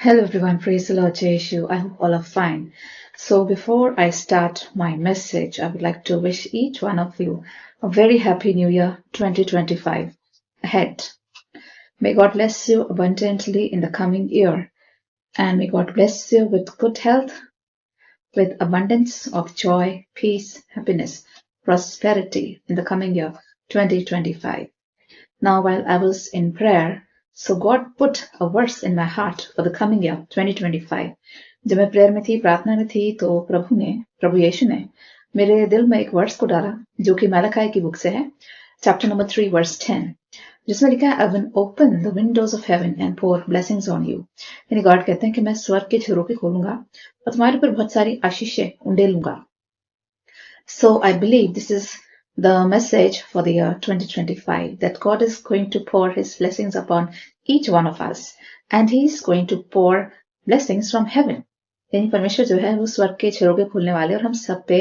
Hello everyone, praise the Lord Jesus. I hope all are fine. So before I start my message, I would like to wish each one of you a very happy new year 2025 ahead. May God bless you abundantly in the coming year, and may God bless you with good health, with abundance of joy, peace, happiness, prosperity in the coming year 2025. Now, while I was in prayer, so God put a verse in my heart for the coming year 2025. जब मैं prayer में थी, प्रार्थना में थी, तो प्रभु यीशु ने मेरे दिल में एक वर्स को डाला जो कि मलाकी की बुक से है, चैप्टर नंबर 3 वर्स 10, जिसमें लिखा है, I will open the windows of heaven and pour blessings on you. यानी गॉड कहते हैं कि मैं स्वर्ग के झरोखे खोलूंगा और तुम्हारे ऊपर बहुत सारी आशीषें उंडेलूंगा. So I believe this is the message for the year 2025, that God is going to pour his blessings upon each one of us, and he is going to pour blessings from heaven. यानी परमेश्वर जो है वो स्वर्ग के झरोखे खोलने वाले और हम सब पे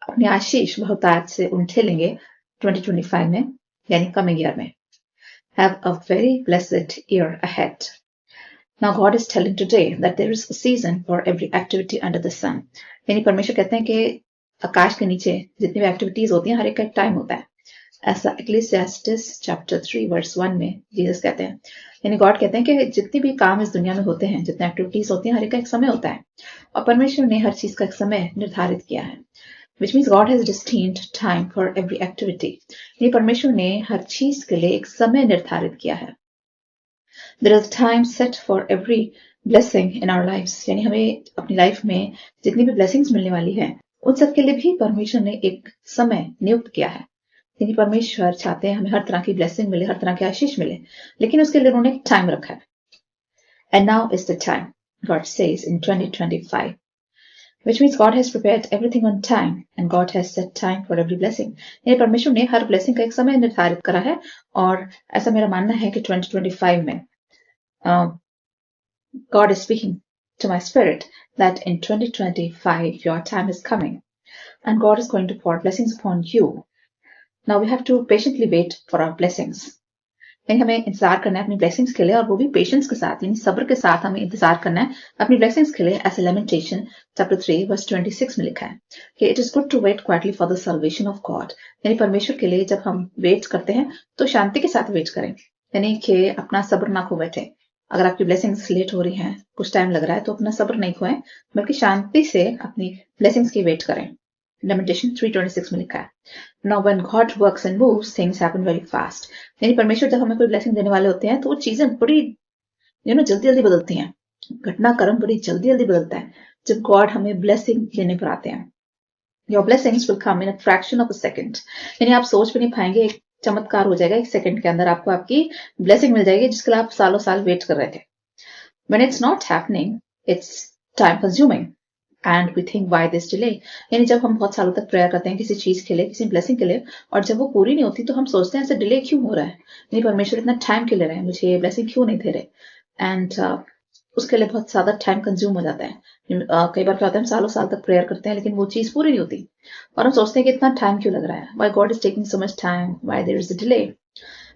अपनी आशीष बहुतायत से उंडेलेंगे 2025 में, यानी कमिंग ईयर में. Have a very blessed year ahead. Now God is telling today that there is a season for every activity under the sun. यानी परमेश्वर कहते हैं कि आकाश के नीचे जितनी भी एक्टिविटीज होती हैं, हर एक का एक टाइम होता है. ऐसा इक्लेसियास्टिस चैप्टर 3 वर्स 1 में जीसस कहते हैं, यानी गॉड कहते हैं कि जितने भी काम इस दुनिया में होते हैं, जितने एक्टिविटीज होती हैं, हर एक का एक समय होता है और परमेश्वर ने हर चीज का एक समय निर्धारित किया है. Which means God has destined time for every activity. यानी परमेश्वर ने हर चीज के लिए एक समय निर्धारित किया है. There is time set for every blessing in our lives. यानी हमें अपनी लाइफ में जितनी भी ब्लेसिंग्स मिलने वाली है, उन सब के लिए भी परमेश्वर ने एक समय नियुक्त किया है. यानी परमेश्वर चाहते हैं हमें हर तरह की ब्लेसिंग मिले, हर तरह की आशीष मिले, लेकिन उसके लिए उन्होंने एक टाइम रखा है. And now is the time, God says in 2025, which means God has prepared everything on time and God has set time for every blessing. यानी परमेश्वर ने हर ब्लेसिंग का एक समय निर्धारित करा है और ऐसा मेरा मानना है कि 2025 में God is speaking to my spirit that in 2025 your time is coming and God is going to pour blessings upon you. Now we have to patiently wait for our blessings. यानी हमें इंतजार करना है अपनी ब्लेसिंग्स के लिए, और वो भी पेशेंस के साथ, यानी सब्र के साथ हमें इंतजार करना है अपनी ब्लेसिंग्स के लिए. ऐसे लेमेंटेशन चैप्टर 3 वर्स 26 में लिखा है कि it is good to wait quietly for the salvation of God. यानी परमेश्वर के लिए जब हम वेट करते हैं तो शांति के साथ वेट करें, यानी कि अपना सब्र ना खो बैठे. अगर आपकी ब्लेसिंग्स लेट हो रही हैं, कुछ टाइम लग रहा है, तो अपना सब्र नहीं खोएं, बल्कि शांति से अपनी ब्लेसिंग्स की वेट करें. Lamentation 3:26 में लिखा है, Now when God works and moves, things happen very fast. यानी परमेश्वर जब हमें कोई ब्लेसिंग देने वाले होते हैं तो वो चीजें बड़ी जल्दी जल्दी बदलती हैं. घटनाक्रम बड़ी जल्दी जल्दी बदलता है जब गॉड हमें ब्लेसिंग देने पर आते हैं. Your blessings will come in a fraction of a second. यानी आप सोच भी नहीं पाएंगे, एक चमत्कार हो जाएगा, एक सेकंड के अंदर आपको आपकी ब्लेसिंग मिल जाएगी जिसके लिए आप सालों साल वेट कर रहे थे. When it's not happening, it's time consuming. And we think why this delay. यानी जब हम बहुत सालों तक प्रेयर करते हैं किसी चीज के लिए, किसी ब्लेसिंग के लिए, और जब वो पूरी नहीं होती तो हम सोचते हैं ऐसे डिले क्यों हो रहा है, यानी परमेश्वर इतना टाइम क्यों ले रहे हैं, मुझे ये ब्लेसिंग क्यों नहीं दे रहे. एंड उसके लिए बहुत ज्यादा टाइम कंज्यूम हो जाता है. कई बार क्या होता है, हम सालों साल तक प्रेयर करते हैं लेकिन वो चीज पूरी नहीं होती और हम सोचते हैं कि इतना टाइम क्यों लग रहा है, why God is taking so much time, why there is a delay.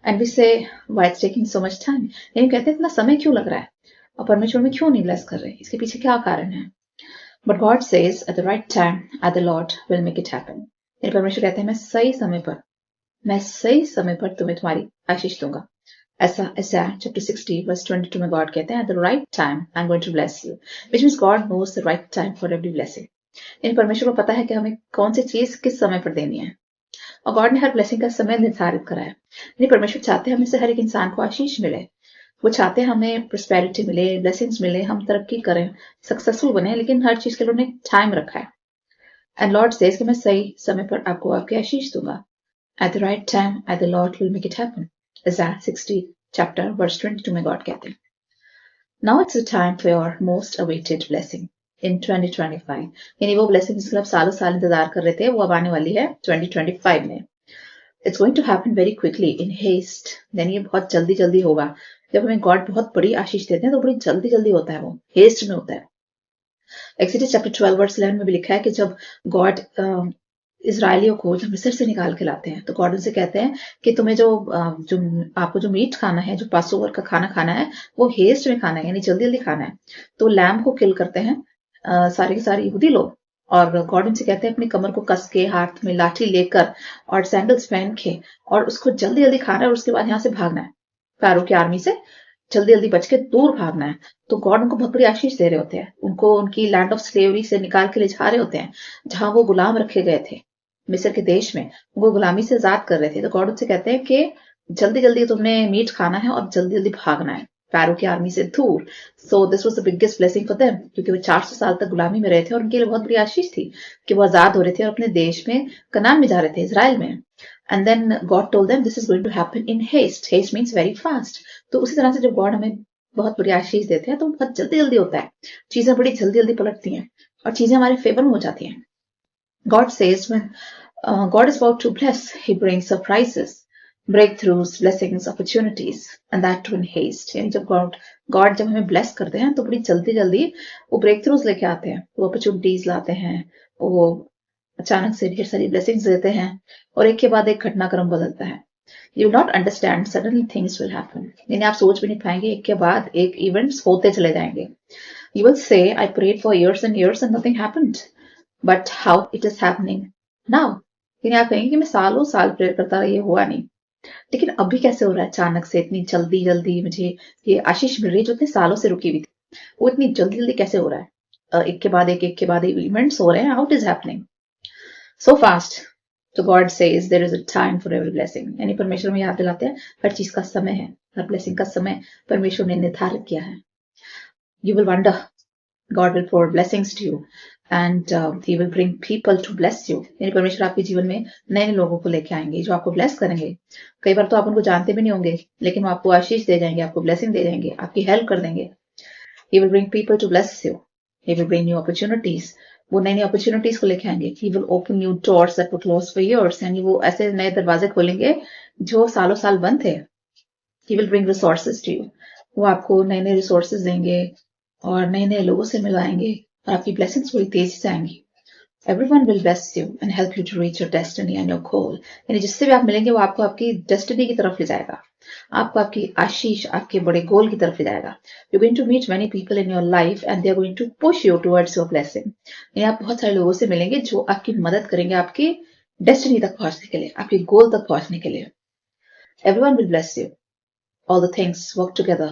And we say why it's taking so much time. यानी कहते हैं इतना समय क्यों लग रहा है और परमेश्वर में क्यों नहीं ब्लेस कर रहे, इसके पीछे क्या कारण है. But God says at the right time, at the Lord will make it happen. यानी परमेश्वर कहते हैं मैं सही समय पर तुम्हें तुम्हारी आशीष दूंगा. ऐसा चैप्टर 60 वर्स 22 में गॉड कहते हैं, at the right time I'm going to bless you, which means God knows the right time for every blessing. यानी परमेश्वर को पता है कि हमें कौन सी चीज किस समय पर देनी है और गॉड ने हर ब्लेसिंग का समय निर्धारित करा है. यानी परमेश्वर चाहते हैं हमें से हर एक इंसान को आशीष मिले, वो चाहते हैं हमें प्रॉस्पेरिटी मिले, ब्लेसिंग्स मिले, हम तरक्की करें, सक्सेसफुल बने, लेकिन हर चीज के लिए उन्होंने टाइम रखा है. एंड लॉर्ड सेज कि मैं सही समय पर आपको आपकी आशीष दूंगा. At the right time at the Lord will make it happen. Isaiah 60 chapter verse 22 में गॉड कहते हैं, now it's the time for your most awaited blessing in 2025. यानी वो ब्लेसिंग जिसके आप सालों साल इंतजार कर रहे थे, वो अब आने वाली है 2025 में. It's going to happen very quickly in haste. यानी ये बहुत जल्दी जल्दी होगा. जब हमें गॉड बहुत बड़ी आशीष देते हैं तो बड़ी जल्दी जल्दी होता है, वो हेस्ट में होता है. एक्सोडस चैप्टर 12 वर्स 11 में भी लिखा है कि जब गॉड इजरायलियों को जब मिस्र से निकाल के लाते हैं तो गॉड उनसे कहते हैं कि तुम्हें जो आपको जो मीट खाना है, जो पास ओवर का खाना खाना है, वो हेस्ट में खाना है, यानी जल्दी जल्दी खाना है। तो लैम्ब को किल करते हैं सारे के सारे यहूदी लोग, और गॉड उनसे कहते हैं अपनी कमर को कस के, हाथ में लाठी लेकर और सैंडल्स पहन के, और उसको जल्दी जल्दी खाना है और उसके बाद यहाँ से भागना है, फारो की आर्मी से जल्दी जल्दी बच के दूर भागना है। तो गॉड उनको बहुत बड़ी आशीष दे रहे होते हैं, उनको उनकी लैंड ऑफ स्लेवरी से निकाल के ले जा रहे होते हैं, जहां वो गुलाम रखे गए थे मिस्र के देश में, वो गुलामी से आजाद कर रहे थे। तो गॉड उनसे कहते हैं कि जल्दी जल्दी तुमने मीट खाना है और जल्दी जल्दी भागना है पैरो की आर्मी से दूर। So this was the biggest blessing for them, क्योंकि वो 400 साल तक गुलामी में रहे थे और उनके लिए बहुत बड़ी आशीष थी कि वो आजाद हो रहे थे और अपने देश में, कनान में जा रहे थे, इजराइल में। And then God told them this is going to happen in haste. Haste means very fast. तो उसी तरह से जब गॉड हमें बहुत बड़ी आशीष देते हैं तो बहुत जल्दी जल्दी होता है, चीजें बड़ी जल्दी जल्दी पलटती हैं और चीजें हमारे फेवर में हो जाती हैं। God says when God is about to bless, He brings surprises, breakthroughs, blessings, opportunities, and that too in haste. यानी जब God जब हमें bless करते हैं तो बड़ी जल्दी जल्दी वो breakthroughs लेके आते हैं, वो opportunities लाते हैं, वो अचानक से ढेर सारी blessings देते हैं और एक के बाद एक घटनाक्रम बदलता है। You will not understand, suddenly things will happen. यानी आप सोच भी नहीं पाएंगे, एक के बाद एक events होते चले जाएंगे। You will say, I prayed for years and years and nothing happened. But how it is happening now? यानी आप कहेंगे कि मैं सालों साल प्रेयर करता रहा, ये हुआ नहीं, लेकिन अभी कैसे हो रहा है अचानक से, इतनी जल्दी जल्दी मुझे ये आशीष मिल रही है जो इतने सालों से रुकी हुई थी, वो इतनी जल्दी जल्दी कैसे हो रहा है? एक के बाद एक इवेंट्स हो रहे हैं, how it is happening so fast. तो God says there is a time for every blessing, यानी परमेश्वर में याद दिलाते हैं हर चीज का समय है, हर ब्लेसिंग का समय परमेश्वर ने निर्धारित किया है। You will wonder, God will pour blessings to you and He will bring people to bless you. यानी परमेश्वर आपके जीवन में नए नए लोगों को लेके आएंगे जो आपको ब्लेस करेंगे। कई बार तो आप उनको जानते भी नहीं होंगे, लेकिन वो आपको आशीष दे जाएंगे, आपको ब्लेसिंग दे जाएंगे, आपकी हेल्प कर देंगे। He will bring people to bless you. He will bring new opportunities. वो नई नई अपॉर्चुनिटीज को लेके आएंगे। He will open new doors that were closed for years. यानी वो ऐसे नए दरवाजे खोलेंगे जो सालों साल बंद थे। He will bring resources to you. वो आपको नए नए रिसोर्सेज देंगे और नए नए लोगों से मिलवाएंगे और आपकी ब्लेसिंग्स बड़ी तेजी से आएंगी। Everyone will bless you and help you to reach your destiny and your goal. यानी जिससे भी आप मिलेंगे वो आपको आपकी डेस्टिनी की तरफ ले जाएगा, आपको आपकी आशीष, आपके बड़े गोल की तरफ ले जाएगा। You're going to meet many people in your life and they are going to push you towards your blessing. यानी आप बहुत सारे लोगों से मिलेंगे जो आपकी मदद करेंगे आपकी डेस्टिनी तक पहुंचने के लिए, आपके गोल तक पहुंचने के लिए। Everyone will bless you. All the things work together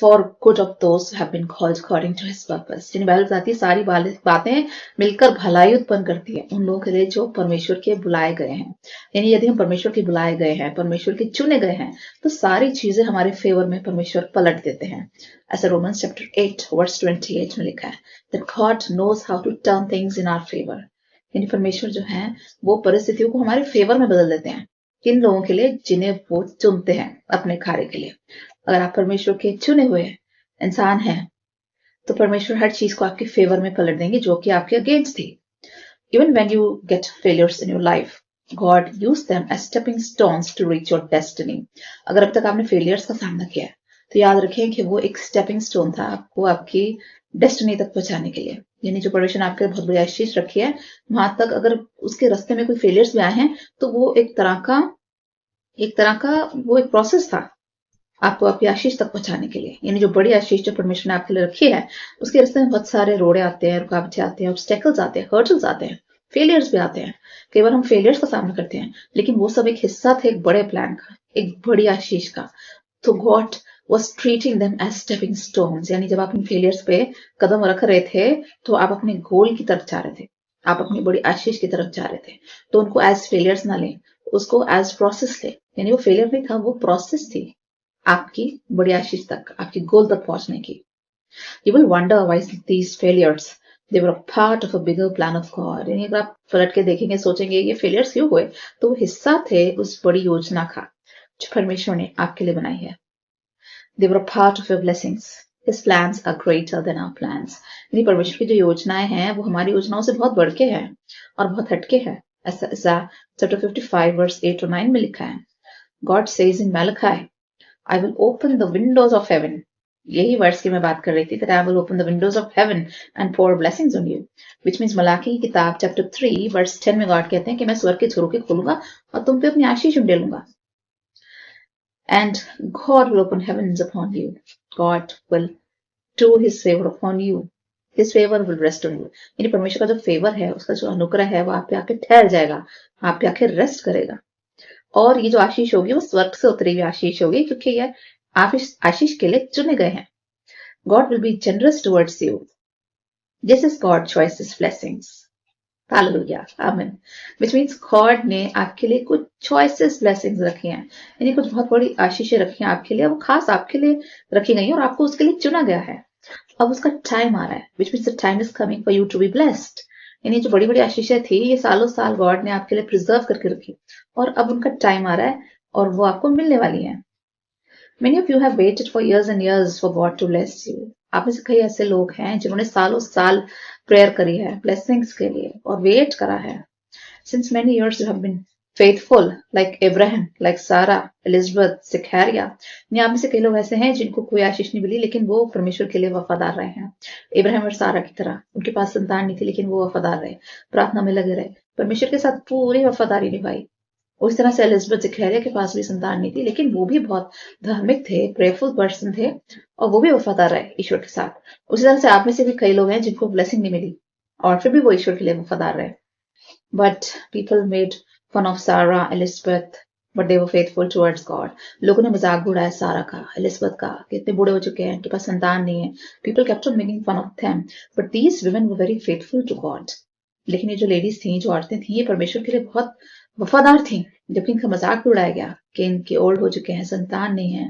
for good of those who have been called according to His purpose. यानी बाइबल बताती है सारी बातें मिलकर भलाई उत्पन्न करती है उन लोगों के लिए जो परमेश्वर के बुलाए गए हैं। यानी यदि हम परमेश्वर के बुलाए गए हैं, परमेश्वर के चुने गए हैं, तो सारी चीजें हमारे फेवर में परमेश्वर पलट देते हैं। ऐसा रोमन्स चैप्टर 8 वर्स 28 में लिखा है that God knows how to turn things in our favor. यानी परमेश्वर जो है वो परिस्थितियों को हमारे फेवर में बदल देते हैं, किन लोगों के लिए, जिन्हें वो चुनते हैं अपने कार्य के लिए। अगर आप परमेश्वर के चुने हुए इंसान हैं तो परमेश्वर हर चीज को आपके फेवर में पलट देंगे जो कि आपके अगेंस्ट थी। Even when you get failures in your life, God use them as stepping stones to reach your destiny. अगर अब तक आपने फेलियर्स का सामना किया है तो याद रखें कि वो एक स्टेपिंग स्टोन था आपको आपकी डेस्टिनी तक पहुंचाने के लिए। यानी जो परमेश्वर ने आपके बहुत बड़ी आशीष रखी है, वहां तक अगर उसके रास्ते में कोई फेलियर्स भी आए हैं तो वो एक तरह का वो एक प्रोसेस था आपको आपकी आशीष तक पहुंचाने के लिए। यानी जो बड़ी आशीष जो परमेश्वर ने आपके लिए रखी है, उसके रास्ते में बहुत सारे रोड़े आते हैं, रुकावटें आते हैं, ऑब्स्टेकल्स आते हैं, हर्डल्स आते हैं, फेलियर्स भी आते हैं। कई बार हम फेलियर्स का सामना करते हैं, लेकिन वो सब एक हिस्सा थे एक बड़े प्लान का, एक बड़ी आशीष का। तो God was treating them as stepping stones. यानी जब आप इन फेलियर्स पे कदम रख रहे थे तो आप अपने गोल की तरफ जा रहे थे, आप अपनी बड़ी आशीष की तरफ जा रहे थे। तो उनको एज फेलियर्स ना लें, उसको एज प्रोसेस ले। यानी वो फेलियर नहीं था, वो प्रोसेस थी आपकी बड़ी आशीष तक, आपकी गोल तक पहुंचने की। You will wonder why these failures, they were a part of a bigger plan of God. यानी अगर आप पलट के देखेंगे, सोचेंगे ये फेलियर्स क्यों हुए, तो वो हिस्सा थे उस बड़ी योजना का जो परमेश्वर ने आपके लिए बनाई है। They were a part of your blessings. His plans are greater than our plans. यानी परमेश्वर की जो योजनाएं हैं वो हमारी योजनाओं से बहुत बढ़ के हैं और बहुत हटके हैं। ऐसा चैप्टर 55 वर्स 8 और 9 में लिखा है। God says in Malachi, I will open the windows of heaven यही वर्ड्स की मैं बात कर रही थी, that I will open the windows of heaven and pour blessings on you, which means Malachi की किताब चैप्टर 3 वर्स 10 में गॉड कहते हैं कि मैं स्वर्ग के झरोखे खोलूंगा और तुम पे अपनी आशीष उंडेलूंगा. And God will open heavens upon you. God will do his favor upon you. His favor will rest on you. यानी परमेश्वर का जो फेवर है, उसका जो अनुग्रह है, वो आप पे आके ठहर जाएगा, आप पे आके रेस्ट करेगा. और ये जो आशीष होगी वो स्वर्ग से उतरी हुई आशीष होगी, क्योंकि ये आप इस आशीष के लिए चुने गए हैं. God will be generous towards you. This is God's choicest blessings. Hallelujah. Amen. Which means God ने आपके लिए कुछ choicest blessings रखी हैं, यानी कुछ बहुत बड़ी आशीषें रखी हैं आपके लिए, वो खास आपके लिए रखी गई हैं और आपको उसके लिए चुना गया है. अब उसका टाइम आ रहा है, which means the time is coming for you to be blessed. यानी जो बड़ी बड़ी आशीषें थी, ये सालों साल गॉड ने आपके लिए प्रिजर्व करके रखी, और अब उनका टाइम आ रहा है और वो आपको मिलने वाली है. Many of you have waited for years and years for God to bless you. आप में से कई ऐसे लोग हैं जिन्होंने सालों साल प्रेयर करी है ब्लेसिंग्स के लिए और वेट करा है. Since many years you have been faithful, like Abraham, like Sarah, Elizabeth, Zechariah. आप में से कई लोग ऐसे हैं जिनको कोई आशीष नहीं मिली, लेकिन वो परमेश्वर के लिए वफादार रहे हैं. इब्राहिम और सारा की तरह उनके पास संतान नहीं थी, लेकिन वो वफादार रहे, प्रार्थना में लगे रहे, परमेश्वर के साथ पूरी वफादारी निभाई. उस तरह से एलिजबेथ ज़करिया के पास भी संतान नहीं थी, लेकिन वो भी बहुत धार्मिक थे, प्रेयरफुल पर्सन थे, और वो भी वफादार रहे ईश्वर के साथ. उसी तरह से आप में से भी कई लोग हैं जिनको ब्लेसिंग नहीं मिली और फिर भी वो ईश्वर के लिए वफादार रहे. But people made fun of Sarah, Elizabeth, but they were faithful towards God. लोगों ने मजाक उड़ाया सारा का, एलिजबेथ का, कि इतने बूढ़े हो चुके हैं, इनके पास संतान नहीं है. People kept on making fun of them, but these women were very faithful to God. लेकिन ये जो लेडीज थी, जो औरतें थी, ये परमेश्वर के लिए बहुत वफादार थी. जबकि इनका मजाक उड़ाया गया कि इनके ओल्ड हो चुके हैं, संतान नहीं है,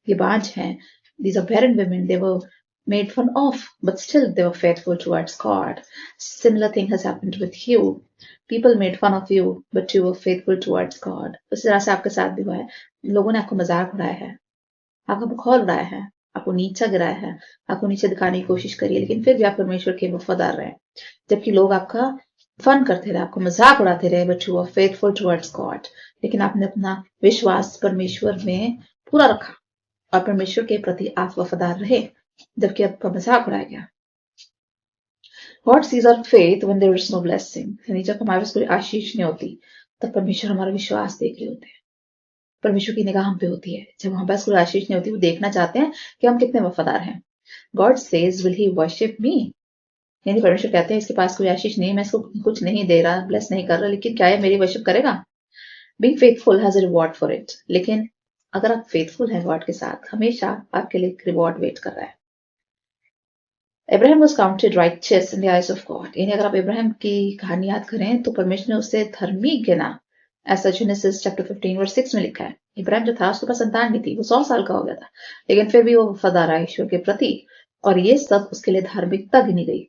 ये बांझ हैं. These are barren women. They were made fun of, but still they were faithful towards God. Similar thing has happened with you. People made fun of you, but you were faithful towards God. उसी तरह से आपके साथ भी हुआ है. लोगों ने आपको मजाक उड़ाया है, आपका बखौल उड़ाया है, आपको नीचा गिराया है, आपको नीचे दिखाने की कोशिश करी है, लेकिन फिर भी आप परमेश्वर के वफादार रहे. जबकि लोग आपका फन करते रहे, आपको मजाक उड़ाते रहे, but you are faithful towards God. लेकिन आपने अपना विश्वास परमेश्वर में पूरा रखा और परमेश्वर के प्रति आप वफादार रहे, जबकि आपका मजाक उड़ाया गया. God sees our faith when there is no blessing. यानी जब हमारे पास कोई आशीष नहीं होती, तब परमेश्वर हमारा विश्वास देख रहे होते हैं. परमेश्वर की निगाह हम पे होती है. जब हमारे पास कोई आशीष नहीं होती, वो देखना चाहते हैं कि हम कितने वफादार हैं. God says, will he worship me? यानी परमेश्वर कहते हैं इसके पास कोई आशीष नहीं, मैं इसको कुछ नहीं दे रहा, ब्लेस नहीं कर रहा, लेकिन क्या ये मेरी वर्शिप करेगा? Being faithful has a reward for it. लेकिन अगर आप फेथफुल हैं गॉड के साथ, हमेशा आपके लिए एक रिवॉर्ड वेट कर रहा है. Abraham was counted righteous in the eyes of God. यानी अगर आप इब्राहिम की कहानी याद करें तो परमेश्वर ने उसे धर्मी गिना. ऐसा जेनेसिस चैप्टर 15 वर्स 6 में लिखा है. इब्राहिम जो था, उसके पास संतान नहीं थी, वो 100 साल का हो गया था, लेकिन फिर भी वो वफादार रहा ईश्वर के प्रति, और ये सब उसके लिए धार्मिकता गिनी गई.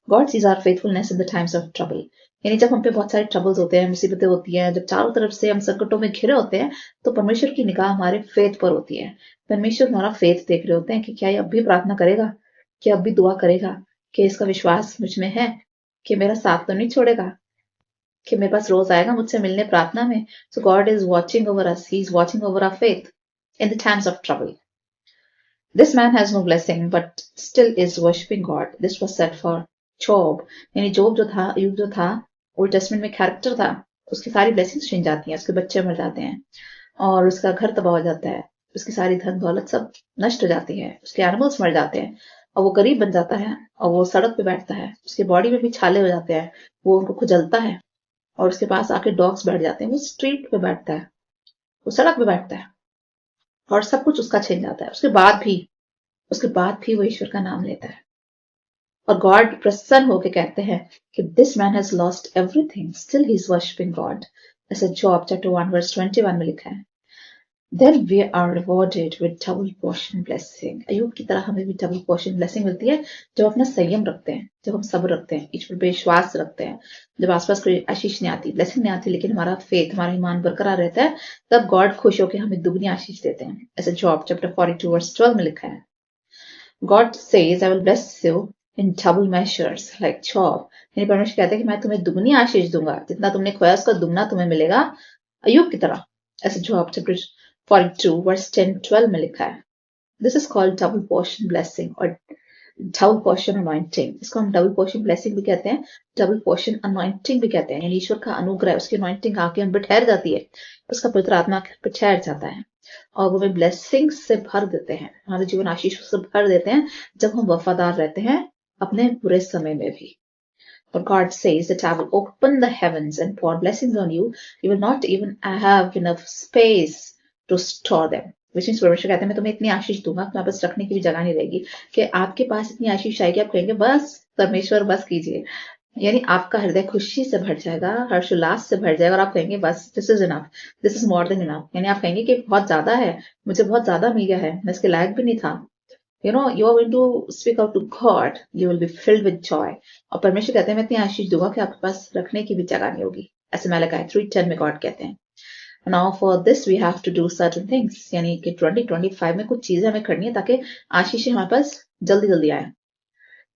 God sees our faithfulness in the times of trouble. यानी जब हम पे बहुत सारे ट्रबल्स होते हैं, मुसीबतें होती हैं, जब चारों तरफ से हम संकटों में घिरे होते हैं, तो परमेश्वर की निगाह हमारे फेथ पर होती है. परमेश्वर हमारा फेथ देख रहे होते हैं कि क्या ये अब भी प्रार्थना करेगा, कि अब भी दुआ करेगा, कि इसका विश्वास मुझ में है, कि मेरा साथ तो नहीं छोड़ेगा, कि मेरे पास रोज आएगा मुझसे मिलने प्रार्थना में. So God is watching over us. He is watching over our faith in the times of trouble. This man has no blessing, but still is worshiping God. This was said for Job. यानी जोब जो था, यूब जो था, old testament में character था, उसकी सारी blessings छिन जाती हैं, उसके बच्चे मर जाते हैं, और उसका घर तबाह हो जाता है, उसकी सारी धन दौलत सब नष्ट हो जाती है, उसके एनिमल्स मर जाते हैं, और वो गरीब बन जाता है, और वो सड़क पे बैठता है, उसके बॉडी में भी छाले हो जाते हैं, वो उनको खुजलता है, और उसके पास आके डॉग्स बैठ जाते हैं, वो स्ट्रीट पे बैठता है, वो सड़क पे बैठता है, और सब कुछ उसका छिन जाता है. उसके बाद भी वो ईश्वर का नाम लेता है, और गॉड प्रसन्न होकर कहते हैं कि this man has lost everything, still he is worshipping God. ऐसे जॉब चैप्टर 1 वर्स 21 में लिखा है. Then we are rewarded with double portion blessing. अय्यूब की तरह हमें भी डबल पोर्शन ब्लेसिंग मिलती है जब अपना संयम रखते हैं, जब हम सब्र रखते हैं, ईश्वर पे विश्वास रखते हैं, जब आसपास कोई आशीष नहीं आती, ब्लेसिंग नहीं आती, लेकिन हमारा फेथ, हमारा ईमान बरकरार रहता है, तब गॉड खुश होकर हमें दुगनी आशीष देते हैं. ऐसे जॉब चैप्टर 42 वर्स 12 में लिखा है. God says, I will bless you in double measures like Job. यानी परमेश्वर कहते हैं कि मैं तुम्हें दुगनी आशीष दूंगा, जितना तुमने खोया उसका दुगना तुम्हें मिलेगा, अय्यूब की तरह. ऐसे जॉब चैप्टर 42 वर्स 10-12 में लिखा है. This is called double portion blessing और डबल पोर्शन अनॉइंटिंग। इसको हम डबल पोर्शन ब्लेसिंग भी कहते हैं, डबल पोर्शन अनॉइंटिंग भी कहते हैं। यानी ईश्वर का अनुग्रह, उसकी अनॉइंटिंग आके हम पे ठहर जाती है, उसका पवित्र आत्मा पे ठहर जाता है और वो हमें ब्लेसिंग से भर देते हैं, हमारे जीवन आशीष से भर देते हैं जब हम वफादार रहते हैं अपने बुरे समय में भी। But God says that I will open the heavens and pour blessings on you. You will not even have enough space to store them. Which means परमेश्वर कहते हैं मैं तुम्हें इतनी आशीष दूंगा कि पास रखने की भी जगह नहीं रहेगी, कि आपके पास इतनी आशीष आएगी आप कहेंगे बस परमेश्वर बस कीजिए। यानी आपका हृदय खुशी से भर जाएगा, हर्षोल्लास से भर जाएगा और आप कहेंगे बस this is enough, this is more than enough. यानी आप कहेंगे कि बहुत ज्यादा है, मुझे बहुत ज्यादा मिल गया है, मैं इसके लायक भी नहीं था। you are going to speak out to God, you will be filled with joy। और परमेश्वर कहते हैं मैं इतनी आशीष दूंगा कि आपके पास रखने की भी जगह नहीं होगी, ऐसे मलाकी 3:10 में गॉड कहते हैं। Now for this we have to do certain things, यानी कि 2025 में कुछ चीजें हमें करनी है ताकि आशीष हमारे पास जल्दी जल्दी आए।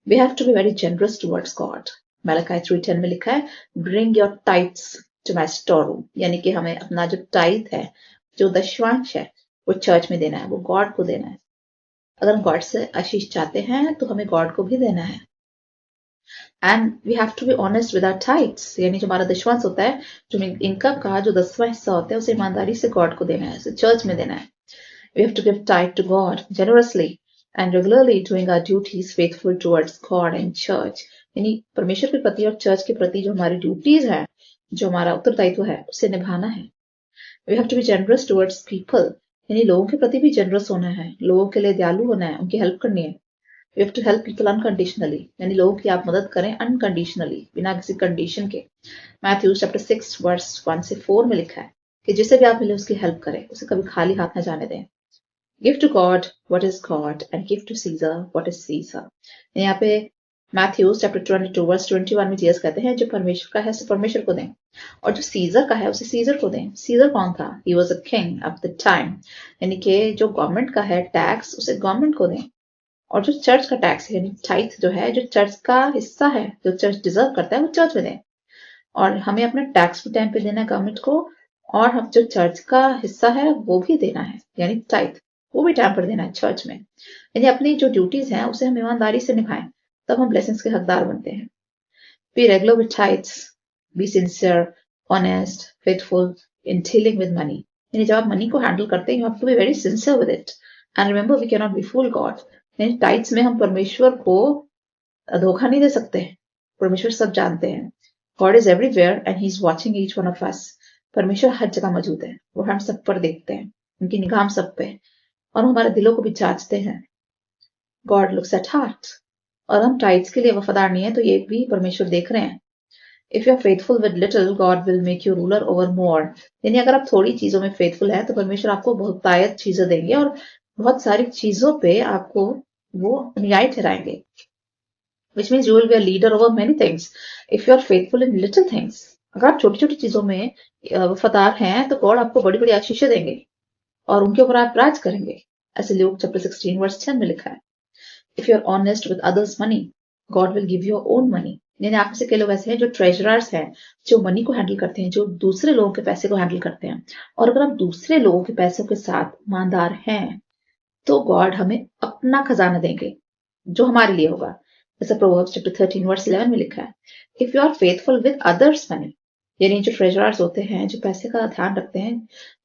We have to be very generous towards God। Malachi 3:10 में लिखा है bring your tithes to my storeroom, यानी कि हमें अपना जो टाइथ है, जो दशवांश है, वो चर्च में देना है, वो गॉड को देना है। अगर हम गॉड से आशीष चाहते हैं तो हमें गॉड को भी देना है। And we have to be honest with our tithes, यानी जो हमारा दशवांश होता है, जो इनकम का जो 10वां हिस्सा होता है, उसे ईमानदारी से गॉड को देना है, उसे चर्च में देना है। We have to give tithe to God generously and regularly doing our duties faithful towards God and church. यानी परमेश्वर के प्रति और चर्च के प्रति जो हमारी ड्यूटीज है, जो हमारा उत्तरदायित्व है, उसे निभाना है। We have to be generous towards people, यानी लोगों के प्रति भी जनरस होना है, लोगों के लिए दयालु होना है, उनकी हेल्प करनी है। You have to help people unconditionally, यानी लोगों की आप मदद करें अनकंडीशनली, बिना किसी कंडीशन के। मैथ्यू चैप्टर 6 वर्स 1 से 4 में लिखा है कि जिसे भी आप मिले उसकी हेल्प करें, उसे कभी खाली हाथ न जाने दें। Give to God what is God and give to Caesar what is Caesar. यहाँ पे मैथ्यू चैप्टर 22 वर्स 21 में जीसस कहते हैं जो परमेश्वर का है उसे परमेश्वर को दें, और जो सीजर का है उसे सीजर को दें। सीजर कौन था? He was a king of the time, यानी कि जो गवर्नमेंट का है टैक्स, उसे गवर्नमेंट को दें। और जो चर्च का टैक्स है, यानी टाइथ जो है, जो चर्च का हिस्सा है, जो चर्च डिजर्व करता है, वो चर्च में दें। और हमें अपना टैक्स भी टाइम पे देना है गवर्नमेंट को, और हम जो चर्च का हिस्सा है वो भी देना है, यानी टाइथ वो भी टाइम पर देना है चर्च में। यानी अपनी जो ड्यूटीज हैं उसे हम ईमानदारी से निभाएं, तब हम ब्लेसिंग्स के हकदार बनते हैं। Be regular with tithes, be sincere, honest, faithful in dealing with money। यानी जब आप मनी को हैंडल करते हैं, you have to be very sincere with it and remember we cannot be fool God। यानी टाइट्स में हम परमेश्वर को धोखा नहीं दे सकते, परमेश्वर सब जानते हैं। God is everywhere and he is watching each one of us। परमेश्वर हर जगह मौजूद है, वो हम सब पर देखते हैं, उनकी निगाह हम सब पे, और हमारे दिलों को भी जांचते हैं। God looks at heart। और हम टाइट्स के लिए वफादार नहीं है तो ये भी परमेश्वर देख रहे हैं। If you are faithful with little, God will make you ruler over more. यानी अगर आप थोड़ी चीजों में फेथफुल है तो परमेश्वर आपको बहुतायत चीजें देंगे और बहुत सारी चीजों पे आपको वो न्याय ठहराएंगे। Which means you will be a leader over many things if you are faithful in little things. अगर आप छोटी छोटी चीजों में वफादार हैं तो गॉड आपको बड़ी बड़ी आशीषें देंगे और उनके ऊपर आप राज करेंगे, ऐसे लूक चैप्टर 16 वर्स 10 में लिखा है। If you're honest with others' money, God will give your own money। यानी आप में से कई लोग ऐसे हैं जो ट्रेजरर्स हैं, जो मनी को हैंडल करते हैं, जो दूसरे लोगों के पैसे को हैंडल करते हैं। और अगर आप दूसरे लोगों के पैसों के साथ ईमानदार हैं तो गॉड हमें अपना खजाना देंगे जो हमारे लिए होगा, जैसे प्रोवर्ब्स चैप्टर 13 वर्स 11 में लिखा है। If you are faithful with others money, यानी जो ट्रेजरर्स होते हैं, जो पैसे का ध्यान रखते हैं,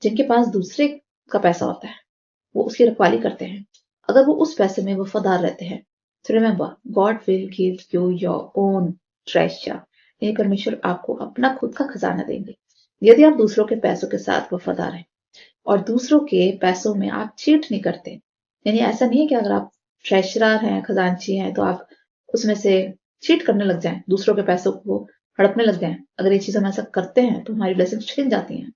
जिनके पास दूसरे का पैसा होता है, वो उसकी रखवाली करते हैं, अगर वो उस पैसे में वफादार रहते हैं तो remember God will give you your own treasure. यानी परमेश्वर आपको अपना खुद का खजाना देंगे यदि आप दूसरों के पैसों के साथ वफादार हैं और दूसरों के पैसों में आप चीट नहीं करते। यानी ऐसा नहीं है कि अगर आप ट्रेजरर हैं, खजांची हैं, तो आप उसमें से चीट करने लग जाएं, दूसरों के पैसों को हड़पने लग जाएं। अगर ये चीज हम ऐसा करते हैं तो हमारी ब्लेसिंग छिन जाती हैं।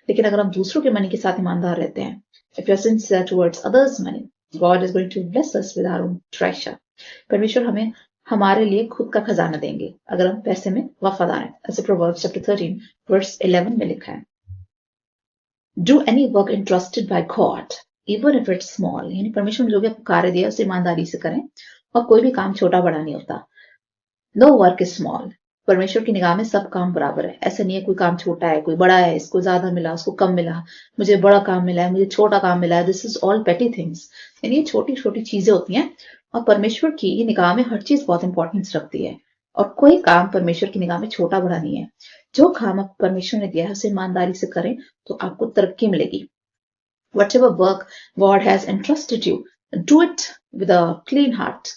लेकिन अगर हम दूसरों के मनी के साथ ईमानदार रहते हैं, if you are sincere towards others money, God is going to bless us with our own treasure। परमेश्वर हमें हमारे लिए खुद का खजाना देंगे अगर हम पैसे में वफादार हैं, ऐसे प्रोवर्ब्स चैप्टर 13 वर्स 11 में लिखा है। Do any work entrusted by God, even if it's small। यानी परमेश्वर ने जो भी आपको कार्य दिया उसे ईमानदारी से करें, और कोई भी काम छोटा बड़ा नहीं होता। No work is small परमेश्वर की निगाह में सब काम बराबर है। ऐसा नहीं है कोई काम छोटा है, कोई बड़ा है, इसको ज्यादा मिला, उसको कम मिला, मुझे बड़ा काम मिला है, मुझे छोटा काम मिला है। This is all petty things, यानी ये छोटी छोटी चीजें होती हैं। और परमेश्वर की निगाह में हर चीज बहुत इंपॉर्टेंस रखती है, और कोई काम परमेश्वर की निगाह में छोटा बड़ा नहीं है। जो काम आप परमेश्वर ने दिया है उसे ईमानदारी से करें तो आपको तरक्की मिलेगी। Whatever work God has entrusted you, do it with a clean heart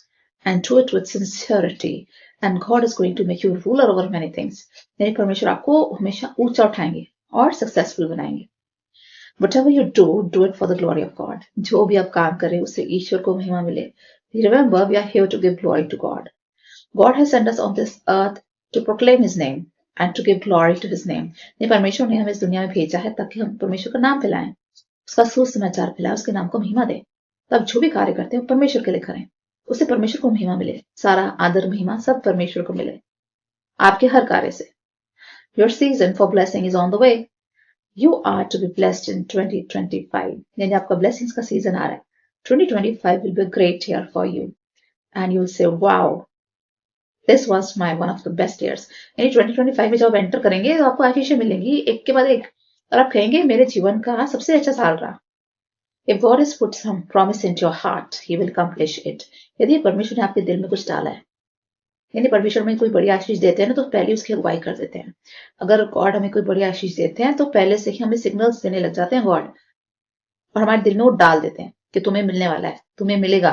and do it with sincerity. And God is going to make you ruler over many things. यानी परमेश्वर आपको हमेशा ऊंचा उठाएंगे और सक्सेसफुल बनाएंगे। Whatever you do it for the glory of God. जो भी आप काम करें उससे ईश्वर को महिमा मिले। Remember, we are here to give glory to God. God has sent us on this earth to proclaim His name and to give glory to His name. ये परमेश्वर ने हमें इस दुनिया में भेजा है ताकि हम परमेश्वर का नाम फैलाएं, उसका सुसमाचार फैलाएं, उसके नाम को महिमा दें। तब जो भी कार्य करते हैं परमेश्वर के लिए करें, उससे परमेश्वर को महिमा मिले। सारा आदर महिमा सब परमेश्वर को मिले आपके हर कार्य से। Your season for blessing is on the way. You are to be blessed in 2025. यानी आपका blessings का सीजन आ रहा है। 2025 will be a great year for you. And you will say, wow, this was my one of the best years. यानी 2025 में जब आप enter करेंगे तो आपको आशीषें मिलेंगी एक के बाद एक, और आप कहेंगे मेरे जीवन का सबसे अच्छा साल रहा। If God has put some promise into your heart, He will accomplish it. यदि परमेश्वर ने आपके दिल में कुछ डाला है, यानी परमेश्वर में कोई बड़ी आशीष देते हैं ना तो पहले उसकी अगुवाई कर देते हैं। अगर गॉड हमें कोई बड़ी आशीष देते हैं तो पहले से ही हमें सिग्नल्स देने लग जाते हैं गॉड, और हमारे दिल में वो डाल देते हैं कि तुम्हें मिलने वाला है, तुम्हें मिलेगा।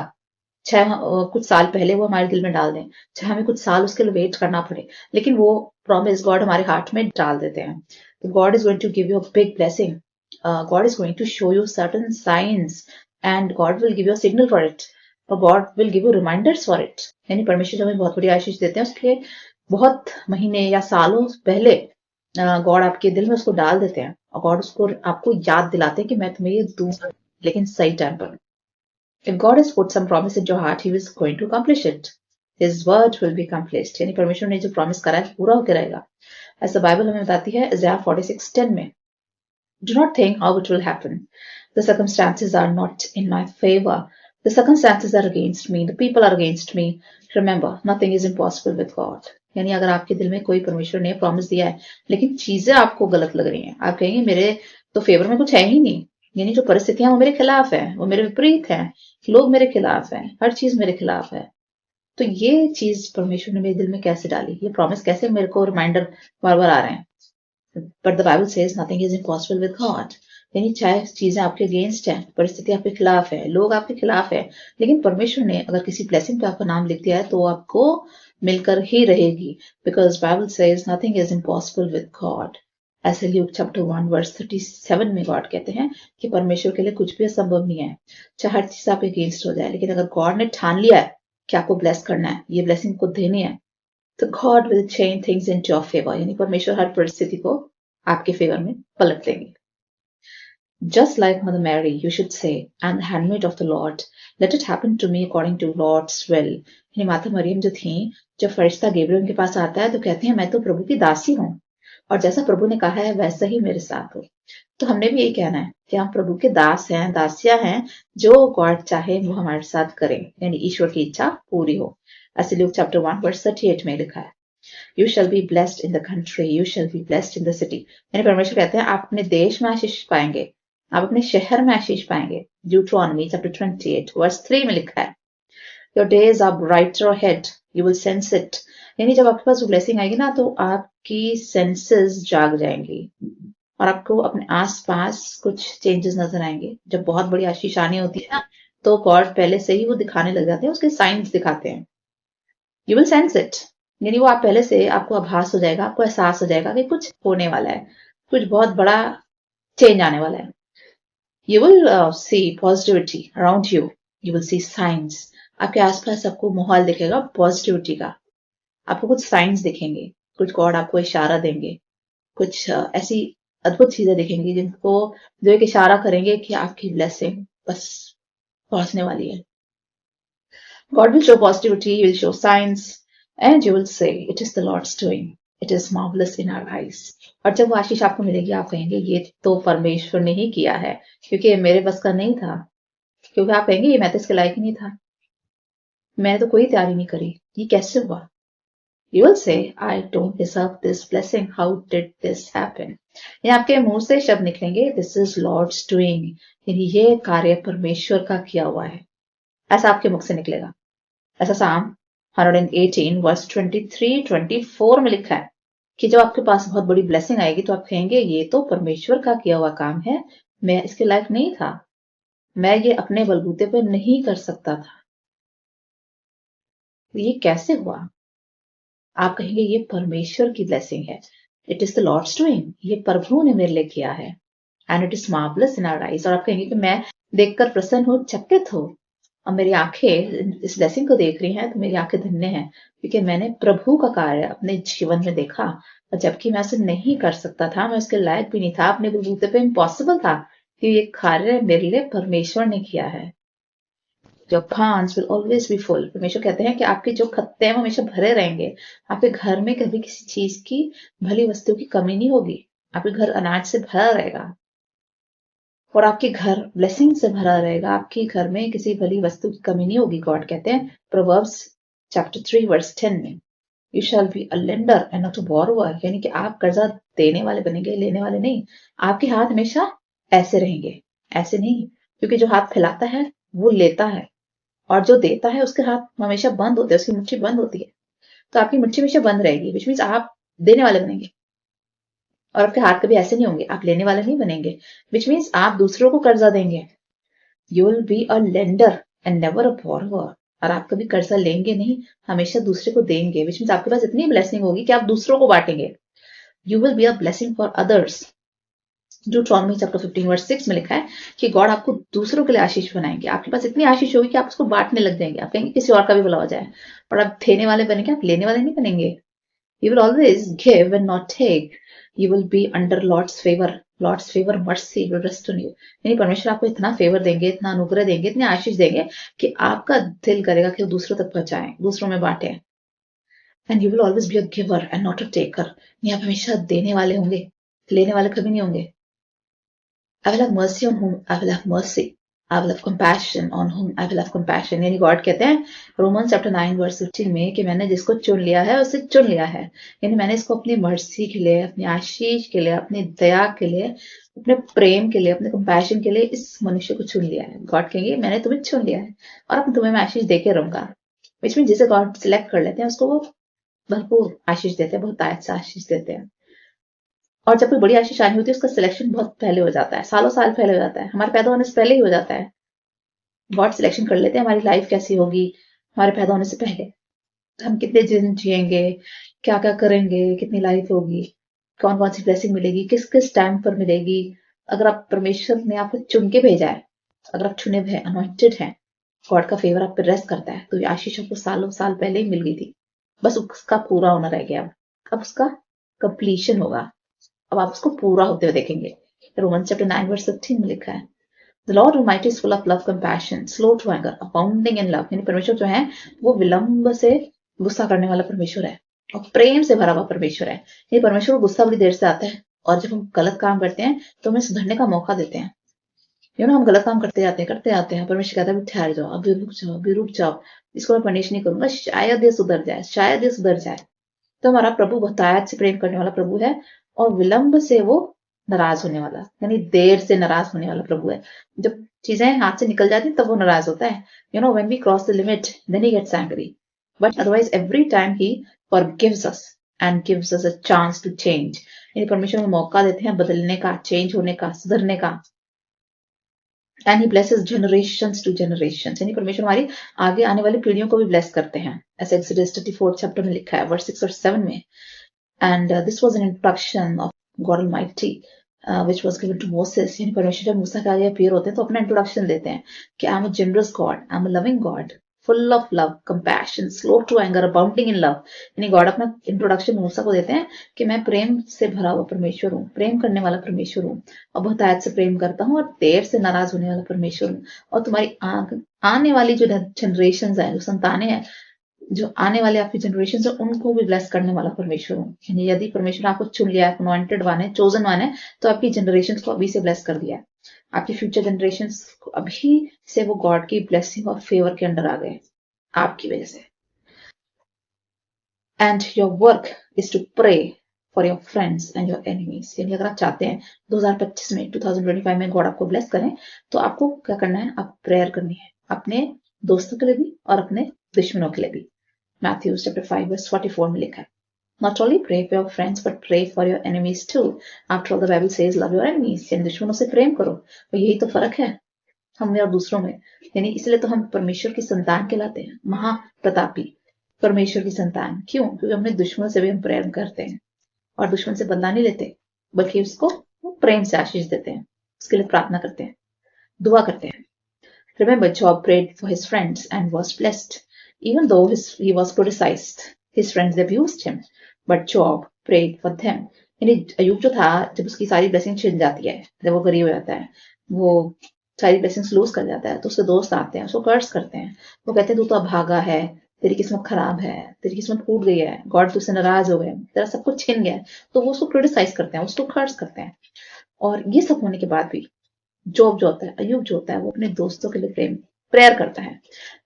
चाहे कुछ साल पहले वो हमारे दिल में डाल दें, चाहे हमें कुछ साल उसके लिए वेट करना पड़े, लेकिन वो प्रॉमिस गॉड हमारे हार्ट में डाल देते हैं। तो God is going to give you a big blessing, God is going to show you certain signs and God will give you a signal for it, और God will give you reminders for it. यानी परमेश्वर हमें बहुत बड़ी आशीष देते हैं, उसके बहुत महीने या सालों पहले गॉड आपके दिल में उसको डाल देते हैं, और गॉड उसको आपको याद दिलाते हैं कि मैं तुम्हें ये दूंगा, लेकिन सही टाइम पर। If God has put some promise into your heart, He is going to accomplish it. His word will be accomplished. यानी परमेश्वर ने जो प्रॉमिस करा है पूरा होकर रहेगा। ऐसा बाइबल हमें बताती है Isaiah 46:10 में, Do not think how it will happen. The circumstances are not in my favor. The circumstances are against me. The people are against me. Remember, nothing is impossible with God. यानी अगर आपके दिल में कोई परमेश्वर ने promise दिया है लेकिन चीजें आपको गलत लग रही हैं, आप कहेंगे मेरे तो फेवर में कुछ है ही नहीं, यानी जो परिस्थितियां वो मेरे खिलाफ है, वो मेरे विपरीत है, लोग मेरे खिलाफ है, हर चीज मेरे खिलाफ है, तो ये चीज परमेश्वर ने मेरे दिल में कैसे डाली, ये प्रॉमिस कैसे मेरे को रिमाइंडर बार बार आ रहे हैं। But the Bible says nothing is impossible with God. यानी चाहे चीजें आपके अगेंस्ट है, परिस्थिति आपके खिलाफ है, लोग आपके खिलाफ है, लेकिन परमेश्वर ने अगर किसी ब्लेसिंग पे आपका नाम लिख दिया है तो आपको मिलकर ही रहेगी, because Bible says nothing is impossible with God. ऐसे ल्यूक चैप्टर 1 वर्स 37 में गॉड कहते हैं कि परमेश्वर के लिए कुछ भी असंभव नहीं है। चाहे हर चीज आपके अगेंस्ट हो जाए, लेकिन अगर गॉड ने ठान लिया है कि आपको ब्लेस करना है, ये ब्लेसिंग को देनी है, तो God will change things in your favour. यानी परमेश्वर हर परिस्थिति को आपके फेवर में पलट देंगे। Just like Mother Mary, you should say, I am the handmaid of the Lord. Let it happen to me according to Lord's will. यानी माता मरियम जो थी, जब फरिश्ता गैब्रियल उनके पास आता है तो कहती है मैं तो प्रभु की दासी हूँ, और जैसा प्रभु ने कहा है वैसा ही मेरे साथ हो। तो हमने भी यही कहना है कि हम प्रभु के दास हैं, दासियां हैं, जो गॉड चाहे वो हमारे साथ करें, यानी ईश्वर की इच्छा पूरी हो। ऐसे ल्यूक चैप्टर 1 वर्स 38 में लिखा है, You shall be blessed in the country, you shall be blessed in the city. यानी परमेश्वर कहते हैं आप अपने देश में आशीष पाएंगे, आप अपने शहर में आशीष पाएंगे। Deuteronomy chapter 28 verse 3 में लिखा है, Your days are brighter ahead, you will sense it. यानी जब आपके पास वो ब्लेसिंग आएगी ना तो आपकी सेंसेस जाग जाएंगी और आपको अपने आसपास कुछ चेंजेस नजर आएंगे। जब बहुत बड़ी आशीष आनी होती है ना तो गॉड पहले से ही वो दिखाने लग जाते हैं, उसके साइंस दिखाते हैं। You will sense it. यानी वो आप पहले से आपको आभास हो जाएगा, आपको एहसास हो जाएगा कि कुछ होने वाला है, कुछ बहुत बड़ा चेंज आने वाला है। You will see positivity around you. You will see signs. आपके आसपास आपको माहौल दिखेगा पॉजिटिविटी का, आपको कुछ साइंस दिखेंगे, कुछ गॉड आपको इशारा देंगे, कुछ ऐसी अद्भुत चीजें दिखेंगी जिनको जो एक इशारा करेंगे कि आपकी ब्लेसिंग बस पहुंचने वाली है। God will show positivity, He will show signs, and you will say, It is the Lord's doing. It is marvelous in our eyes. और जब वो आशीष आपको मिलेगी आप कहेंगे ये तो परमेश्वर ने ही किया है, क्योंकि मेरे बस का नहीं था। क्योंकि आप कहेंगे ये मैं तो इसके लायक ही नहीं था, मैंने तो कोई तैयारी नहीं करी, ये कैसे हुआ। You will say, I don't deserve this blessing. How did this happen? ये आपके मुंह से शब्द निकलेंगे, this is Lord's doing. यानी ये कार्य परमेश्वर का किया हुआ है, ऐसा आपके मुख से निकलेगा। ऐसा साम 118 वर्स 23-24 में लिखा है कि जब आपके पास बहुत बड़ी ब्लेसिंग आएगी तो आप कहेंगे ये तो परमेश्वर का किया हुआ काम है, मैं इसके लायक नहीं था, मैं ये अपने बलबूते पे नहीं कर सकता था, ये कैसे हुआ? आप कहेंगे ये परमेश्वर की ब्लेसिंग है, it is the Lord's doing, ये प्रभु ने मेरे लिए किया है, and it is marvellous in our eyes. और आप कहेंगे कि मैं देखकर प्रसन्न हूं, चकित हूं, और मेरी आंखें इस ब्लेसिंग को देख रही हैं तो मेरी आंखें धन्य हैं, क्योंकि मैंने प्रभु का कार्य अपने जीवन में देखा, और जबकि मैं उसे नहीं कर सकता था, मैं उसके लायक भी नहीं था, अपने बलबूते पे इम्पॉसिबल था, कि ये कार्य मेरे लिए परमेश्वर ने किया है। Your barns will always be full. परमेश्वर कहते हैं कि आपके जो खत्ते हैं वो हमेशा भरे रहेंगे, आपके घर में कभी किसी चीज की, भली वस्तु की कमी नहीं होगी, आपके घर अनाज से भरा रहेगा, और आपके घर ब्लेसिंग से भरा रहेगा, आपके घर में किसी भली वस्तु की कमी नहीं होगी। गॉड कहते हैं प्रोवर्ब्स चैप्टर 3 वर्स 10 में, you shall be a lender and not a borrower, यानी कि आप कर्जा देने वाले बनेंगे, लेने वाले नहीं। आपके हाथ हमेशा ऐसे रहेंगे, ऐसे नहीं, क्योंकि जो हाथ फैलाता है वो लेता है, और जो देता है उसके हाथ हमेशा बंद होते हैं, उसकी मुट्ठी बंद होती है। तो आपकी मुट्ठी हमेशा बंद रहेगी, विच मीन्स आप देने वाले बनेंगे, और आपके हाथ कभी ऐसे नहीं होंगे, आप लेने वाले नहीं बनेंगे, विच मीन्स आप दूसरों को कर्जा देंगे। You will be a lender and never a borrower, और आप कभी कर्जा लेंगे नहीं, हमेशा दूसरे को देंगे, विच मीन्स आपके पास इतनी ब्लेसिंग होगी कि आप दूसरों को बांटेंगे। You will be a blessing for others. Deuteronomy chapter 15 verse 6 में लिखा है कि गॉड आपको दूसरों के लिए आशीष बनाएंगे। आपके पास इतनी आशीष होगी कि आप उसको बांटने लग जाएंगे, आप कहेंगे किसी और का भी भला हो जाए, और आप देने वाले बनेंगे, आप लेने वाले नहीं बनेंगे। You will always give and not take. You will be under Lord's favor. Lord's favor, mercy will rest on you. यानी परमेश्वर आपको इतना फेवर देंगे, इतना अनुग्रह देंगे, इतनी आशीष देंगे कि आपका दिल करेगा कि वो दूसरों तक पहुंचाएं, दूसरों में बांटे। And you will always be a giver and not a taker. यानी आप हमेशा देने वाले होंगे, लेने वाले कभी नहीं होंगे। I will have mercy on whom I will have mercy. I will have compassion on whom I will have compassion. यानी गॉड कहते हैं रोमन चैप्टर 9 वर्स 15 में कि मैंने जिसको चुन लिया है उसे चुन लिया है, यानी मैंने इसको अपनी मर्सी के लिए, अपनी आशीष के लिए, अपनी दया के लिए, अपने प्रेम के लिए, अपने कंपैशन के लिए इस मनुष्य को चुन लिया है। गॉड कहेंगे मैंने तुम्हें चुन लिया है और अब तुम्हें मैं आशीष देके रहूंगा। विच मीन जिसे गॉड सिलेक्ट कर लेते हैं उसको वो भरपूर आशीष देते हैं, बहुत आयत से आशीष देते हैं। और जब कोई बड़ी आशीष आनी होती है उसका सिलेक्शन बहुत पहले हो जाता है, सालों साल पहले हो जाता है, हमारे पैदा होने से पहले ही हो जाता है। गॉड सिलेक्शन कर लेते हैं हमारी लाइफ कैसी होगी, हमारे पैदा होने से पहले हम कितने दिन जिएंगे, क्या क्या करेंगे, कितनी लाइफ होगी, कौन कौन सी ब्लेसिंग मिलेगी, किस किस टाइम पर मिलेगी। अगर आप परमेश्वर ने आपको चुन के भेजा है, अगर आप चुने हुए अनॉइंटेड हैं, गॉड का फेवर आप पर रेस्ट करता है, तो ये आशीष आपको सालों साल पहले ही मिल गई थी, बस उसका पूरा होना रह गया। अब उसका कंप्लीशन होगा, अब आप उसको पूरा होते हुए देखेंगे। रोमन्स चैप्टर 9 वर्स 15 में लिखा है, The Lord Almighty is full of love, compassion, slow to anger, abounding in love. यानी परमेश्वर जो है वो विलंब से गुस्सा करने वाला परमेश्वर है और प्रेम से भरा हुआ परमेश्वर है। ये परमेश्वर को गुस्सा बड़ी देर से आता है, और जब हम गलत काम करते हैं तो हमें सुधरने का मौका देते हैं। हम गलत काम करते जाते हैं, परमेश्वर कहता है ठहर जाओ, अभी रुक जाओ, अभी रुक जाओ, इसको मैं पनिश नहीं करूंगा, शायद ये सुधर जाए, शायद ये सुधर जाए। तो हमारा प्रभु बहुतायत से प्रेम करने वाला प्रभु है, और विलंब से वो नाराज होने वाला, यानी देर से नाराज होने वाला प्रभु है। जब चीजें हाथ से निकल जाती तब वो नाराज होता है। When we cross the limit then he gets angry, but otherwise every time he forgives us and gives us a chance to change. यानी परमेश्वर को मौका देते हैं बदलने का, चेंज होने का, सुधरने का। And he blesses generations to generations, यानी परमेश्वर हमारी आगे आने वाली पीढ़ियों को भी ब्लेस करते हैं, ऐसे एक्सोडस 34 चैप्टर में लिखा है वर्स 6 और 7 में। And this was an introduction of God almighty which was given to Moses. यानी परमेश्वर जब मूसा के आगे अपीयर होते हैं तो अपना इंट्रोडक्शन देते हैं कि I am a generous God, I am a loving God, full of love, compassion, slow to anger, abounding in love. यानी गॉड अपना इंट्रोडक्शन मूसा को देते हैं कि मैं प्रेम से भरा हुआ परमेश्वर हूँ, प्रेम करने वाला परमेश्वर हूँ, और बहुत आयत से प्रेम करता हूँ, और देर से नाराज होने वाला परमेश्वर हूँ। और तुम्हारी आने वाली जो जनरेशन है, जो संतानें हैं, जो आने वाले आपकी जनरेशन है, उनको भी ब्लेस करने वाला परमेश्वर हूँ। यानी यदि परमेश्वर आपको चुन लिया है, अनॉइंटेड वन है, चोजन वन है, तो आपकी जनरेशन को अभी से ब्लेस कर दिया है। आपकी फ्यूचर जनरेशन को अभी से वो गॉड की ब्लेसिंग और फेवर के अंडर आ गए आपकी वजह से। And your work is to pray for your friends and your enemies. यानी अगर आप चाहते हैं 2025 में 2025 में गॉड आपको ब्लेस करें, तो आपको क्या करना है? आप प्रेयर करनी है अपने दोस्तों के लिए भी और अपने दुश्मनों के लिए भी. Matthew chapter 5 verse 44 में लिखा है. Not only pray for your friends, but pray for your enemies too. After all, the Bible says, love your enemies. यानी दुश्मनों से प्रेम करो. तो यही तो फर्क है हमें और दूसरों में. यानी इसलिए तो हम परमेश्वर की संतान कहलाते हैं, महाप्रतापी परमेश्वर की संतान. क्यों? क्योंकि अपने दुश्मन से भी हम प्रेम करते हैं और दुश्मन से बदला नहीं लेते, बल्कि उसको प्रेम से आशीष देते हैं, उसके लिए प्रार्थना करते हैं, दुआ करते हैं. Remember, Job prayed for his friends and was blessed. Even though he was criticized, his friends abused him, but Job prayed for them. यानी अयूब जो था, जब उसकी सारी ब्लेसिंग छिन जाती है, जब वो गरीब हो जाता है, वो सारी ब्लेसिंग्स लूज कर जाता है, तो उसके दोस्त आते हैं, उसको कर्ज करते हैं. वो कहते हैं तू तो अभागा है, तेरी किस्मत खराब है, तेरी किस्मत फूट गई है, गॉड तुझसे नाराज हो गए, तेरा सब कुछ छिन गया. तो वो उसको क्रिटिसाइज करते हैं, उसको कर्ज करते हैं. और ये सब होने के बाद भी जॉब जो होता है, अयूब जो होता है, वो अपने दोस्तों के लिए प्रेयर करता है.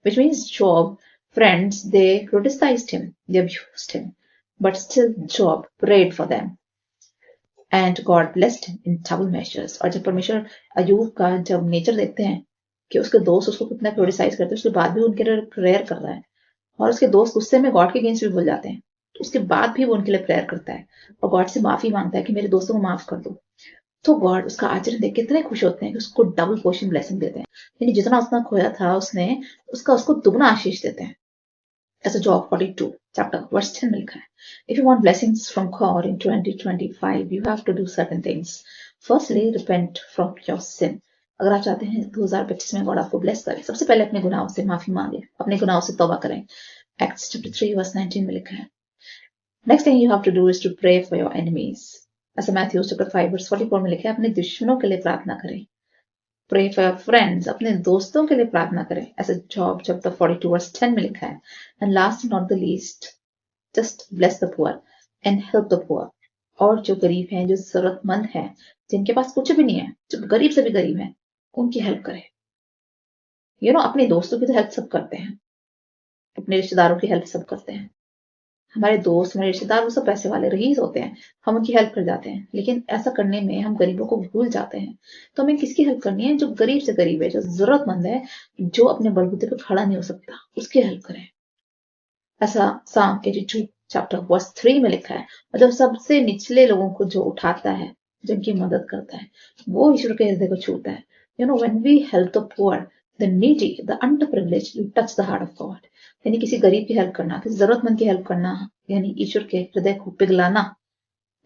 Which means Job friends, they criticized him, they abused him, but still Job prayed for them. And God blessed him in double measures. और जब परमेश्वर अयूब का जब नेचर देखते हैं कि उसके दोस्त उसको कितना क्रिटिसाइज करते हैं, उसके बाद भी उनके लिए प्रेयर कर रहा है, और उसके दोस्त गुस्से में गॉड के अगेंस्ट भी बोल जाते हैं, तो उसके बाद भी वो उनके लिए प्रेयर करता है और गॉड से माफी मांगता है कि मेरे दोस्तों को माफ कर दो. तो गॉड उसका आचरण देख के इतने खुश होते हैं कि उसको डबल पोर्शन ब्लेसिंग देते हैं. यानी जितना उसने खोया था उसने उसको दुगना आशीष देते हैं. As a Job 42 chapter verse 10 में लिखा है, if you want blessings from God in 2025, you have to do certain things. Firstly, repent from your sin. अगर आप चाहते हैं 2025 में गॉड आपको ब्लेस करे, सबसे पहले अपने गुनाहों से माफी मांगे, अपने गुनाहों से तौबा करें. Acts chapter 3 verse 19 में लिखा है. Next thing you have to do is to pray for your enemies. ऐसा Matthew chapter 5 verse 44 में लिखा है, अपने दुश्मनों के लिए प्रार्थना करें. Pray for your friends, अपने दोस्तों के लिए प्रार्थना करें. ऐसा Job chapter 42 verse 10 में लिखा है. And last but not the least, just bless the poor and help the poor. और जो गरीब हैं, जो जरूरतमंद हैं, जिनके पास कुछ भी नहीं है, जो गरीब से भी गरीब हैं, उनकी हेल्प करें. अपने दोस्तों की तो हेल्प सब करते हैं, अपने रिश्तेदारों की हेल्प सब करते हैं. हमारे दोस्त, हमारे रिश्तेदार, वो सब पैसे वाले रईस होते हैं, हम उनकी हेल्प कर जाते हैं. लेकिन ऐसा करने में हम गरीबों को भूल जाते हैं. तो हमें किसकी हेल्प करनी है? जो गरीब से गरीब है, जो जरूरतमंद है, जो अपने बलबूते पे खड़ा नहीं हो सकता, उसकी हेल्प करें. ऐसा Psalm 82 चैप्टर वर्स 3 में लिखा है. मतलब सबसे निचले लोगों को जो उठाता है, जिनकी मदद करता है, वो ईश्वर के हृदय को छूता है. When we help the poor, the needy, the underprivileged, you touch the heart of God. यानी किसी गरीब की हेल्प करना, किसी जरूरतमंद की हेल्प करना, यानी ईश्वर के हृदय को पिघलाना.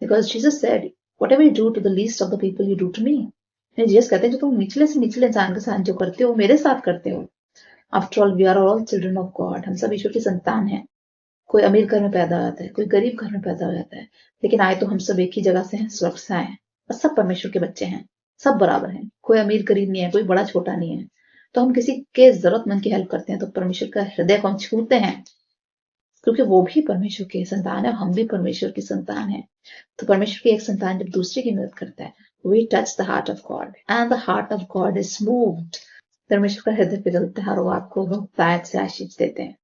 Because Jesus said, whatever you do to the least of the people, you do to me. Jesus कहते हैं जो तुम निचले से निचले इंसान के साथ जो करते हो, मेरे साथ करते हो. After all, we are all children of God. हम सब ईश्वर की संतान हैं. कोई अमीर घर में पैदा हो जाता है, कोई गरीब घर में पैदा हो जाता है, लेकिन आए तो हम सब एक ही जगह से हैं, स्वर्ग से आए हैं, और सब परमेश्वर के बच्चे हैं, सब बराबर हैं. कोई अमीर गरीब नहीं है, कोई बड़ा छोटा नहीं है. तो हम किसी के जरूरतमंद की हेल्प करते हैं तो परमेश्वर का हृदय को हम छूते हैं, क्योंकि वो भी परमेश्वर की संतान है, हम भी परमेश्वर की संतान है. तो परमेश्वर की एक संतान जब दूसरे की मदद करता है, we touch the heart of God and the heart of God is moved. परमेश्वर का हृदय पिघलता है और वो आपको बहुतायत से आशीष देते हैं.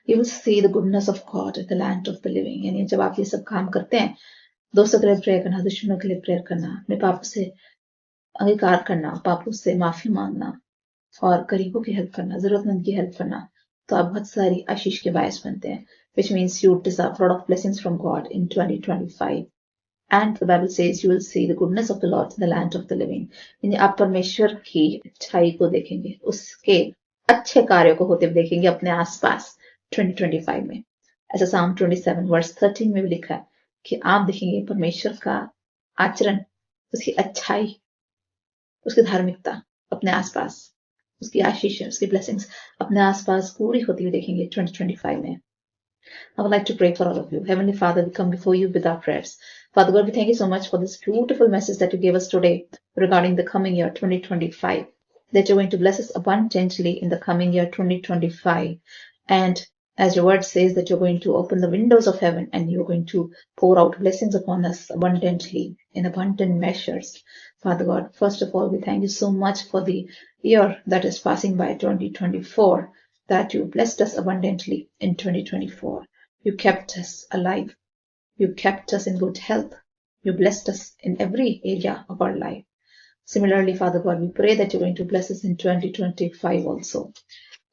You will see the goodness of God in the land of the living. यानी जब आप ये सब काम करते हैं, दोस्तों के लिए प्रेयर करना, दुश्मनों के लिए प्रेयर करना, अपने पापों से अंगीकार करना, पापों से माफी मांगना और गरीबों की हेल्प करना, जरूरतमंद की हेल्प करना, तो आप बहुत सारी आशीष के बायस बनते हैं. Which means you deserve a lot of blessings from God in 2025. And the Bible says you will see the goodness of the Lord in the land of the living. यानी आप परमेश्वर की अच्छाई को देखेंगे, उसके अच्छे कार्यों को होते हुए देखेंगे अपने आसपास 2025 में. ऐसा Psalm 27 वर्स 13 में भी लिखा है कि आप देखेंगे परमेश्वर का आचरण, उसकी अच्छाई, उसकी धार्मिकता अपने आसपास, उसकी आशीष, उसकी ब्लेसिंग्स अपने आसपास पूरी होती हुई देखेंगे 2025 में. I would like to pray for all of you. Heavenly Father, we come before you with our prayers. Father God, we thank you so much for this beautiful message that you gave us today regarding the coming year 2025, that you're going to bless us abundantly in the coming year 2025. And as your word says, that you're going to open the windows of heaven and you're going to pour out blessings upon us abundantly in abundant measures. Father God, first of all, we thank you so much for the year that is passing by 2024, that you blessed us abundantly in 2024. You kept us alive. You kept us in good health. You blessed us in every area of our life. Similarly, Father God, we pray that you're going to bless us in 2025 also,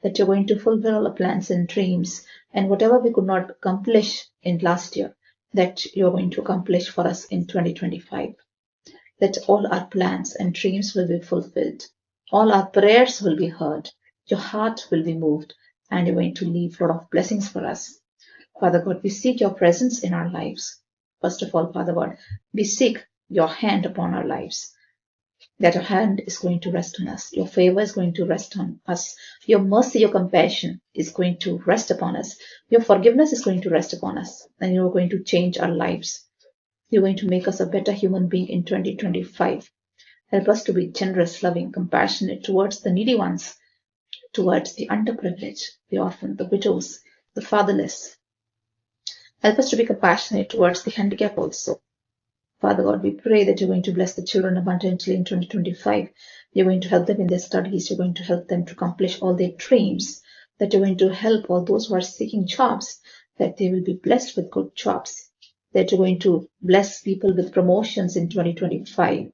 that you're going to fulfill all our plans and dreams, and whatever we could not accomplish in last year, that you're going to accomplish for us in 2025. That all our plans and dreams will be fulfilled. All our prayers will be heard. Your heart will be moved, and you're going to leave a lot of blessings for us. Father God, we seek your presence in our lives. First of all, Father God, we seek your hand upon our lives. That your hand is going to rest on us. Your favor is going to rest on us. Your mercy, your compassion is going to rest upon us. Your forgiveness is going to rest upon us. And you're going to change our lives. You're going to make us a better human being in 2025. Help us to be generous, loving, compassionate towards the needy ones, towards the underprivileged, the orphan, the widows, the fatherless. Help us to be compassionate towards the handicapped also. Father God, we pray that you're going to bless the children abundantly in 2025. You're going to help them in their studies. You're going to help them to accomplish all their dreams. That you're going to help all those who are seeking jobs, that they will be blessed with good jobs. That you're going to bless people with promotions in 2025.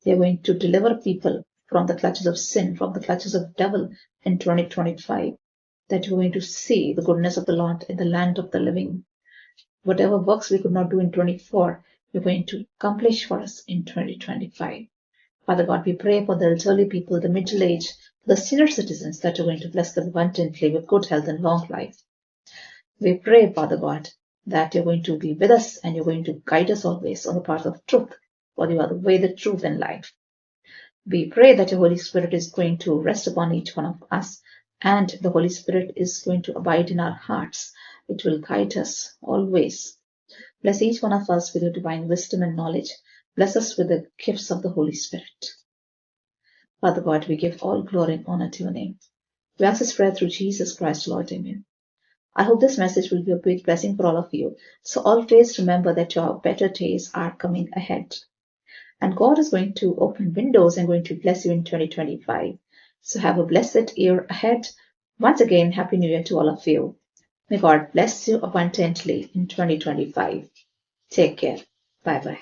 You're going to deliver people from the clutches of sin, from the clutches of devil in 2025. That you're going to see the goodness of the Lord in the land of the living. Whatever works we could not do in 24, you're going to accomplish for us in 2025. Father God, we pray for the elderly people, the middle-aged, the senior citizens, that you're going to bless them abundantly with good health and long life. We pray, Father God, that you're going to be with us and you're going to guide us always on the path of truth, for you are the way, the truth, and life. We pray that your Holy Spirit is going to rest upon each one of us, and the Holy Spirit is going to abide in our hearts. It will guide us always. Bless each one of us with your divine wisdom and knowledge. Bless us with the gifts of the Holy Spirit. Father God, we give all glory and honor to your name. We ask this prayer through Jesus Christ, Lord. Amen. I hope this message will be a big blessing for all of you. So always remember that your better days are coming ahead. And God is going to open windows and going to bless you in 2025. So have a blessed year ahead. Once again, Happy New Year to all of you. May God bless you abundantly in 2025. Take care. Bye-bye.